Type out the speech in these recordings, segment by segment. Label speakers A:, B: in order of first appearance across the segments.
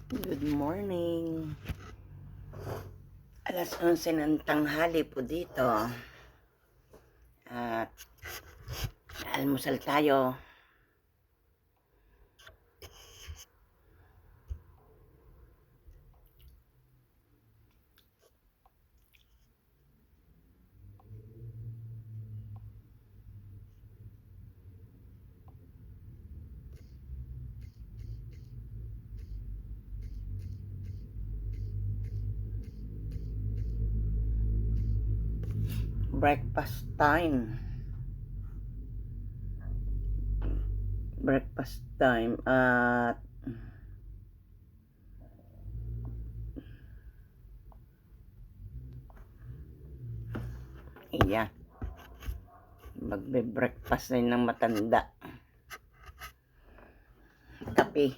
A: Good morning. Alas 11 ng tanghali po dito. At almusal tayo. Breakfast time. Breakfast time. At iya. Magbe-breakfast na ng matanda. Kape.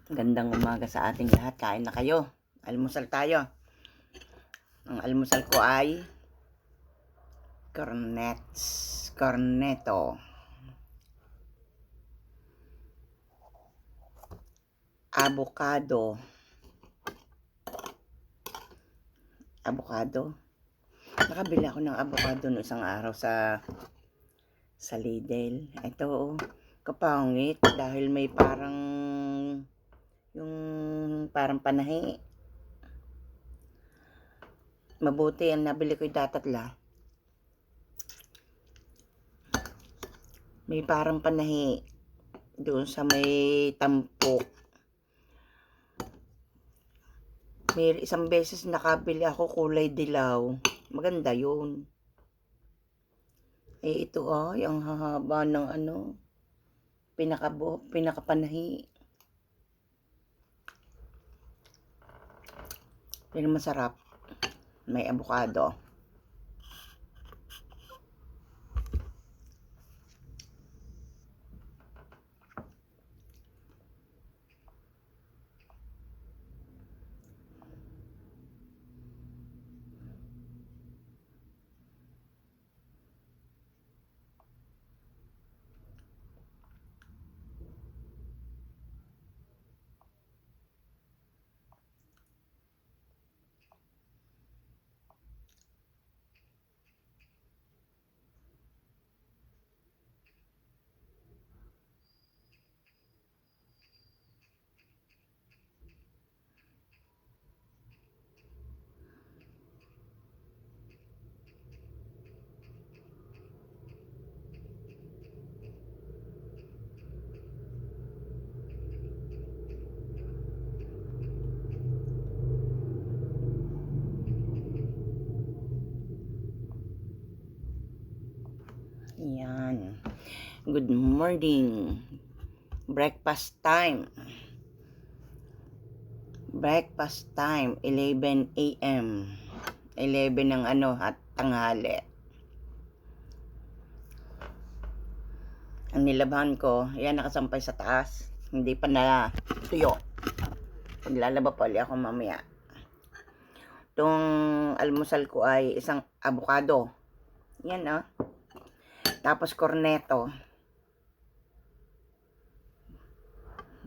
A: Gandang umaga sa ating lahat. Kain na kayo. Almusal tayo. Ang almusal ko ay corneto, avocado. Nakabili ako ng avocado no isang araw sa Lidl. Ito, kapangit dahil may parang panahi. Mabuti ang nabili ko yung datatla. May parang panahi doon sa may tampok. May isang beses nakabili ako kulay dilaw. Maganda yun. Ito ay ang hahaba ng pinakapanahi. Pero masarap. May avocado. Yan. Good morning. Breakfast time. 11 a.m. 11 ng at tanghali. Ang nilabahan ko, yan nakasampay sa taas. Hindi pa na tuyo. Paglalaba pa ulit ako mamaya. Itong almusal ko ay isang avocado. Yan Tapos corneto.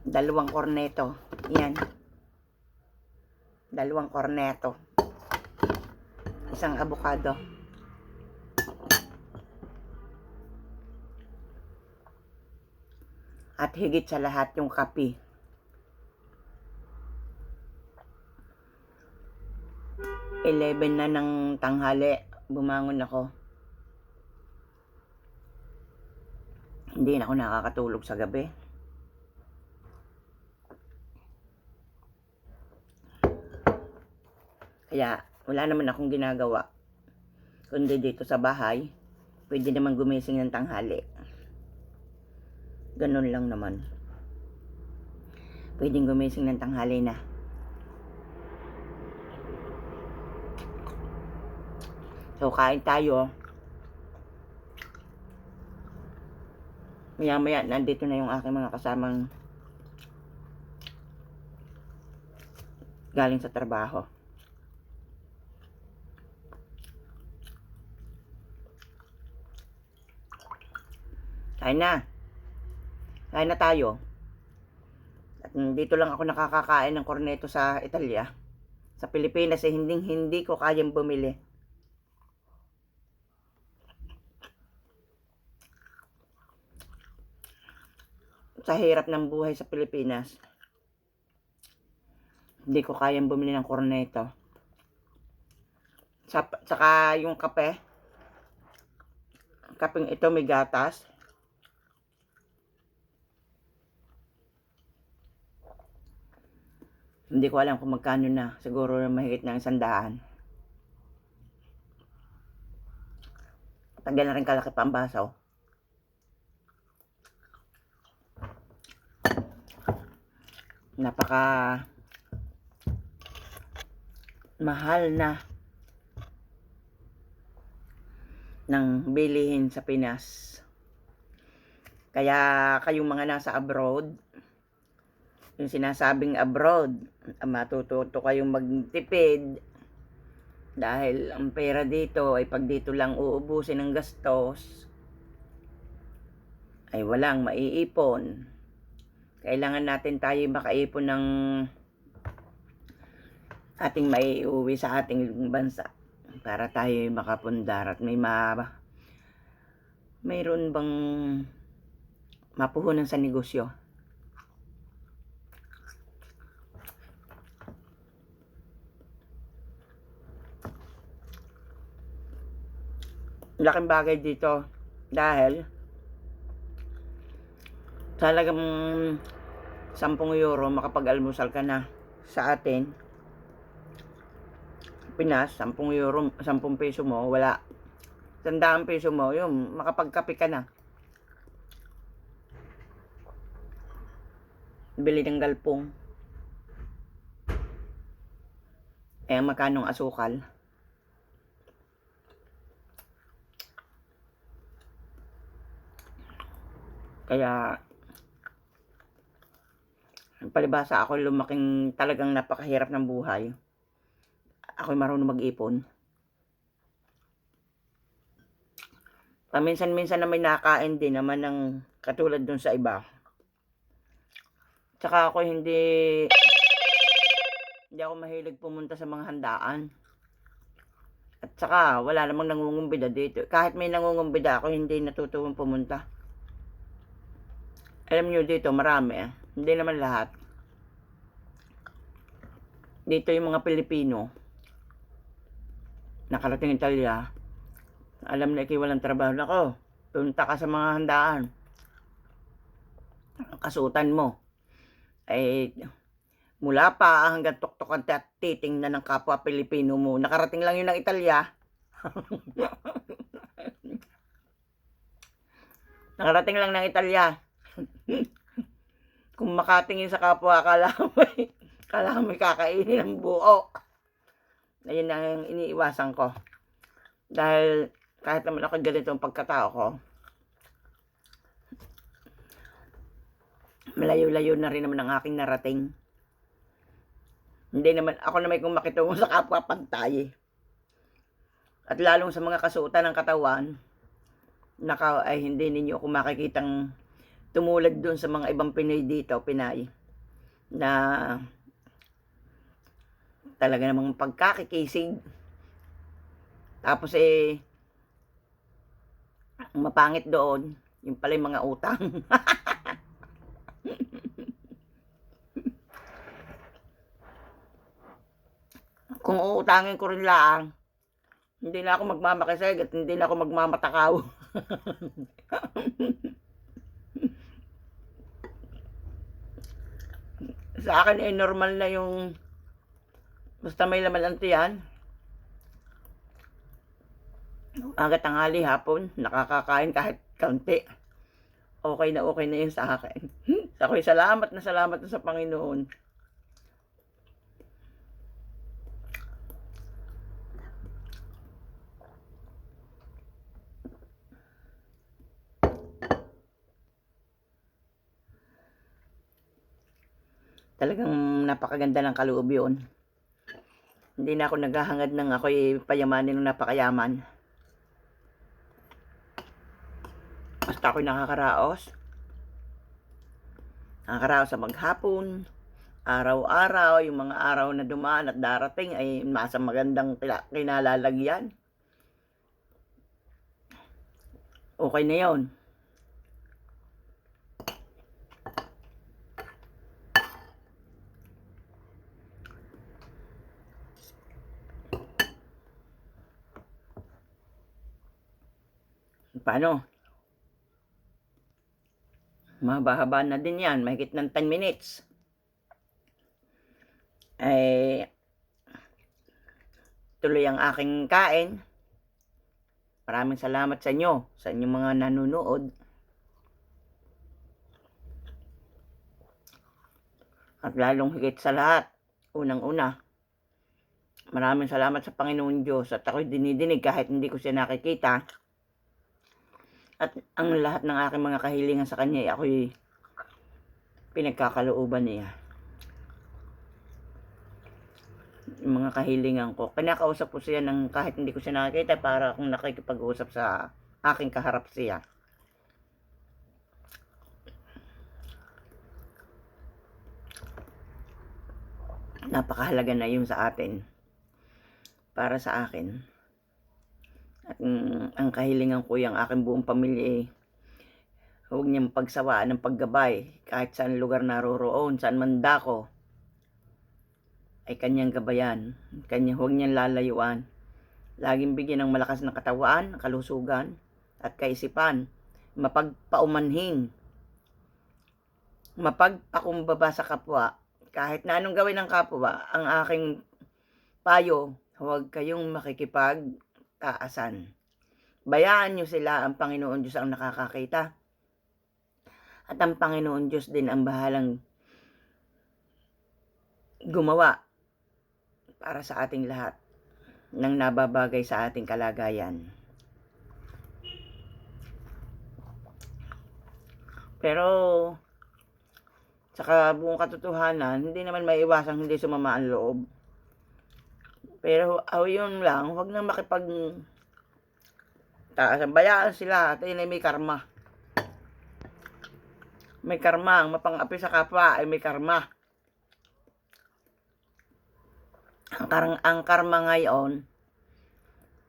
A: Dalawang corneto. Yan. Dalawang corneto. Isang avocado. At higit sa lahat yung kape. Eleven na ng tanghali. Bumangon ako. Hindi na ako nakakatulog sa gabi. Kaya wala naman akong ginagawa. Kundi dito sa bahay, pwede naman gumising ng tanghali. Ganun lang naman. Pwedeng gumising ng tanghali na. So, kain tayo. Maya-maya, nandito na yung aking mga kasamang galing sa trabaho. Kain na. Kain na tayo. At dito lang ako nakakakain ng cornetto sa Italia. Sa Pilipinas hindi ko kayang bumili. Sa hirap ng buhay sa Pilipinas, hindi ko kayang bumili ng cornetto. Saka yung kapeng ito may gatas. Hindi ko alam kung magkano na. Siguro mahigit ng 100. Tagal na rin kalaki pa ang baso. Napaka mahal na ng bilihin sa Pinas. Kaya kayong mga nasa abroad, yung sinasabing abroad, matututo kayong magtipid dahil ang pera dito ay pag dito lang uubusin ng gastos ay walang maiipon. Kailangan natin tayo makaipon ng ating maiuwi sa ating bansa para tayo makapundar at mayroon bang mapuhunan sa negosyo. Laking bagay dito dahil talagang 10 euro makapag-almusal ka na. Sa atin Pinas, 10 euro, 10 peso mo, wala. 100 peso mo, yun, makapagkape ka na. Bili ng galpong. Magkanong asukal? Kaya palibasa ako lumaking talagang napakahirap ng buhay. Ako'y marunong mag-ipon. Paminsan-minsan na may nakain din naman ng katulad dun sa iba. Tsaka ako hindi ako mahilig pumunta sa mga handaan. At saka wala namang nangungumbida dito. Kahit may nangungumbida ako, hindi natutuwang pumunta. Alam nyo dito marami hindi naman lahat. Dito yung mga Pilipino nakarating Italia, alam na walang trabaho. Nako, punta ka sa mga handaan, ang kasutan mo ay mula pa hanggang tuktok at titingnan ng kapwa Pilipino mo. Nakarating lang yun ng Italia. Nakarating lang ng Italia. Kung makatingin sa kapwa, akala may kakainin ng buo. Ayun ang iniiwasan ko. Dahil kahit naman ako ganito ang pagkatao ko, malayo-layo na rin naman ang aking narating. Hindi naman ako na may kung makitungo sa kapwa pantay. At lalong sa mga kasuotan ng katawan, ay hindi ninyo ako makikitang tumulad doon sa mga ibang Pinoy dito, Pinay, na talaga namang pagkakikisig. Tapos ang mapangit doon, yung pala yung mga utang. Kung uutangin ko rin lang, hindi na ako magmamakisig at hindi na ako magmamatakaw. Sa akin ay normal na yung basta may laman ang tiyan. Umaga, tanghali, hapon, nakakakain kahit kaunti. Okay na yun sa akin. Ako'y salamat na sa Panginoon. Talagang napakaganda ng kaloob yun. Hindi na ako naghahangad ng ako'y payamanin ng napakayaman. Basta ako'y nakakaraos. Nakakaraos sa maghapon, araw-araw, yung mga araw na dumaan at darating ay nasa magandang kinalalagyan. Okay na yon. Paano? Mahaba-haba na din yan, mahigit ng 10 minutes. Ay, tuloy ang aking kain. Maraming salamat sa inyo, sa inyong mga nanonood. At lalong higit sa lahat, unang-una, maraming salamat sa Panginoon Diyos at ako'y dinidinig kahit hindi ko siya nakikita. At ang lahat ng aking mga kahilingan sa Kanya, ako'y pinagkakalooban niya. Yung mga kahilingan ko, kinakausap ko siya ng kahit hindi ko siya nakikita para kung nakikipag-usap sa aking kaharap siya. Napakahalaga na yun sa atin, para sa akin. At ang kahilingan ko yung aking buong pamilya huwag niyang pagsawaan ng paggabay kahit saan lugar naroroon, saan man dako ay kanyang gabayan, huwag niyang lalayuan. Laging bigyan ng malakas na katawan, kalusugan at kaisipan, mapagpaumanhin, mapagpakumbaba sa kapwa. Kahit na anong gawin ng kapwa, ang aking payo, huwag kayong makikipagtaasan. Bayaan nyo sila, ang Panginoon Diyos ang nakakakita. At ang Panginoon Diyos din ang bahalang gumawa para sa ating lahat ng nababagay sa ating kalagayan. Pero sa buong katotohanan, hindi naman maiwasang hindi sumama ang loob. Pero yun lang, huwag nang taasan. Bayaan sila at yun ay may karma. May karma, ang mapang-api sa kapwa ay may karma. Ang karma ngayon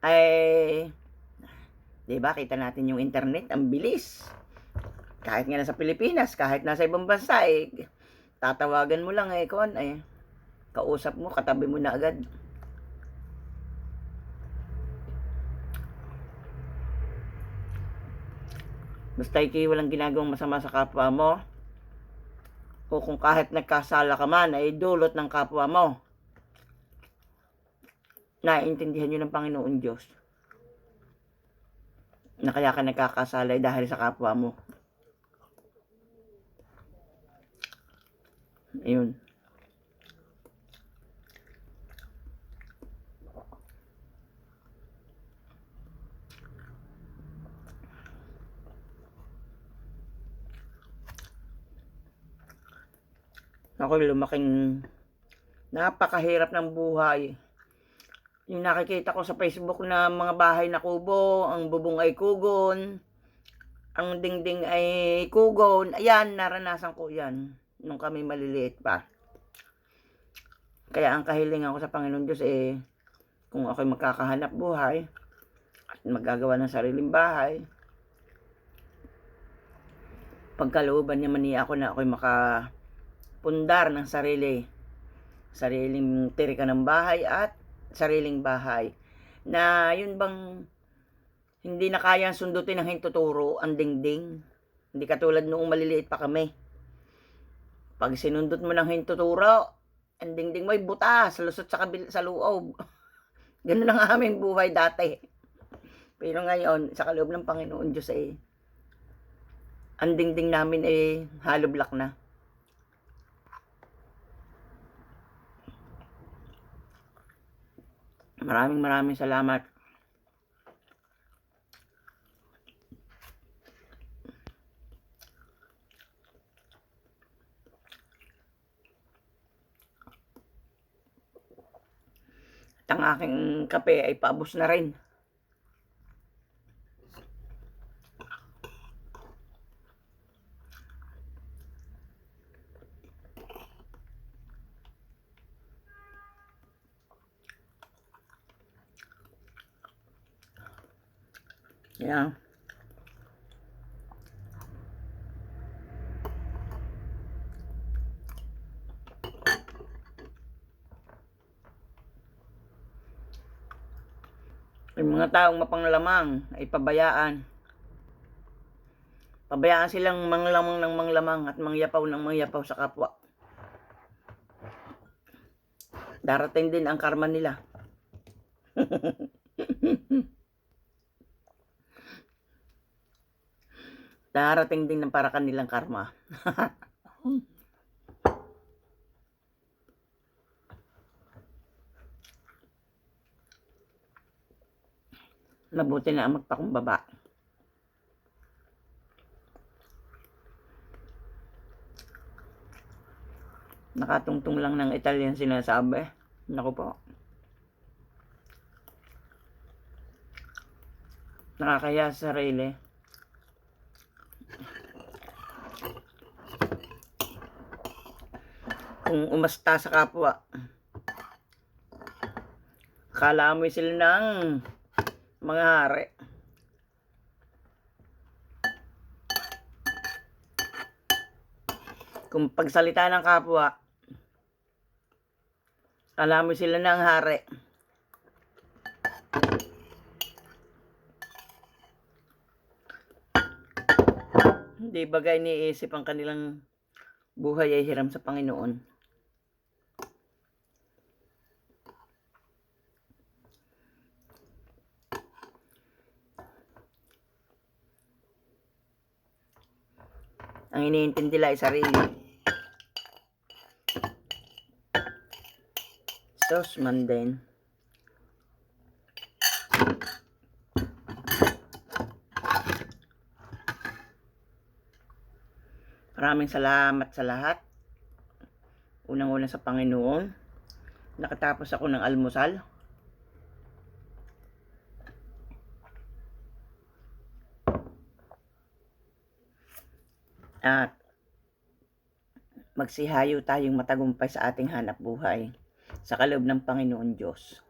A: ay, diba, kita natin yung internet, ang bilis. Kahit nga nasa Pilipinas, kahit nasa ibang bansa, tatawagan mo lang, kausap mo, katabi mo na agad. Basta walang ginagawang masama sa kapwa mo, o kung kahit nagkasala ka man, ay dulot ng kapwa mo. Naiintindihan nyo ng Panginoon Diyos na kaya ka nagkakasala dahil sa kapwa mo. Ayun. Ako lumaking napakahirap ng buhay. Yung nakikita ko sa Facebook na mga bahay na kubo, ang bubong ay kugon, ang dingding ay kugon. Ayan, naranasan ko yan nung kami maliliit pa. Kaya ang kahilingan ko sa Panginoon Diyos kung ako'y magkakahanap buhay at magagawa ng sariling bahay, pagkalooban niya man niya ako na ako'y makapundar ng sariling tirika ng bahay at sariling bahay. Na yun bang hindi na kayang sundutin ng hintuturo ang dingding. Hindi katulad noong maliliit pa kami. Pag sinundot mo ng hintuturo, ang dingding mo ay butas, lusot sa loob. Ganun ang aming buhay dati. Pero ngayon, sa kaloob ng Panginoon Diyos ang dingding namin hollow block na. Maraming salamat. At ang aking kape ay paubos na rin. Yan. Yung mga taong mapanglamang ay pabayaan. Pabayaan silang manglamang ng manglamang at mangyapaw ng mangyapaw sa kapwa. Darating din ang karma nila. Darating din ng para kanilang karma. Mabuti na ang magpakumbaba. Nakatungtong lang ng Italian sinasabi. Naku po. Nakakaya sa sarili. Kung umasta sa kapwa, akala mo sila ng mga hari. Kung pagsalita ng kapwa, akala mo sila ng hari. Hindi bagay iniisip ang kanilang buhay ay hiram sa Panginoon. Ang iniintindi nila ay sarili. Sos mundane. Maraming salamat sa lahat. Unang-una sa Panginoon. Nakatapos ako ng almusal. At magsihayo tayong matagumpay sa ating hanap buhay sa kaloob ng Panginoon Diyos.